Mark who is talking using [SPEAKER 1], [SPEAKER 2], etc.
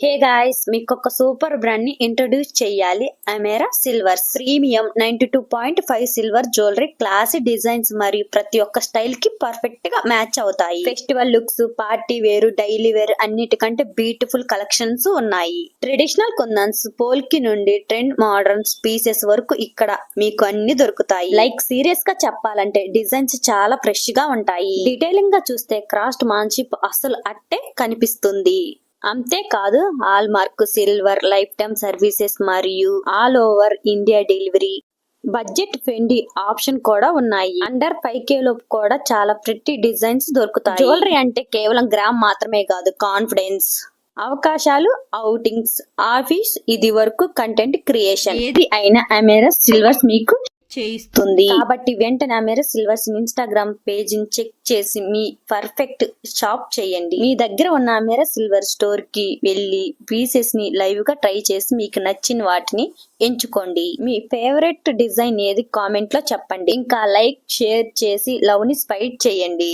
[SPEAKER 1] Hey guys, మీకు ఒక super brand ని ఇంట్రొడ్యూస్ చేయాలి. Amera silvers premium 92.5 silver jewellery, classy designs మరియు ప్రతి ఒక్క స్టైల్ కి పర్ఫెక్ట్ గా మ్యాచ్ అవుతాయి. Festival looks, party wear, daily wear అన్నిటికంటే బ్యూటిఫుల్ కలెక్షన్స్ ఉన్నాయి. ట్రెడిషనల్ కుందన్స్, పోల్కి నుండి ట్రెండ్ మోడర్న్ పీసెస్ వరకు ఇక్కడ మీకు అన్ని దొరుకుతాయి. లైక్ సీరియస్ గా చెప్పాలంటే డిజైన్స్ చాలా ఫ్రెష్ గా ఉంటాయి. డీటెయిలింగ్ గా చూస్తే క్రాస్ట్ మాన్షిప్ అసలు అట్టే కనిపిస్తుంది. అంతేకాదు hallmark silver lifetime services మరియు all over India delivery. Budget friendly option కూడా ఉన్నాయి. అండర్ 5K లోపు కూడా చాలా ప్రిట్టి డిజైన్స్ దొరుకుతాయి. జ్యువెలరీ అంటే కేవలం గ్రామ్ మాత్రమే కాదు, కాన్ఫిడెన్స్, అవకాశాలు, అవుటింగ్స్, ఆఫీస్, ఇది వరకు కంటెంట్ క్రియేషన్, ఏది అయినా అమెరా సిల్వర్స్ మీకు చేయిస్తుంది. కాబట్టి వెంటనే అమెరా సిల్వర్స్ ఇన్స్టాగ్రామ్ పేజీని చెక్ చేసి మీ పర్ఫెక్ట్ షాప్ చేయండి. మీ దగ్గర ఉన్న అమెరా సిల్వర్ స్టోర్ కి వెళ్లి పీసెస్ ని లైవ్ గా ట్రై చేసి మీకు నచ్చిన వాటిని ఎంచుకోండి. మీ ఫేవరెట్ డిజైన్ ఏది కామెంట్ లో చెప్పండి. ఇంకా లైక్, షేర్ చేసి లవ్ ని స్ప్రెడ్ చేయండి.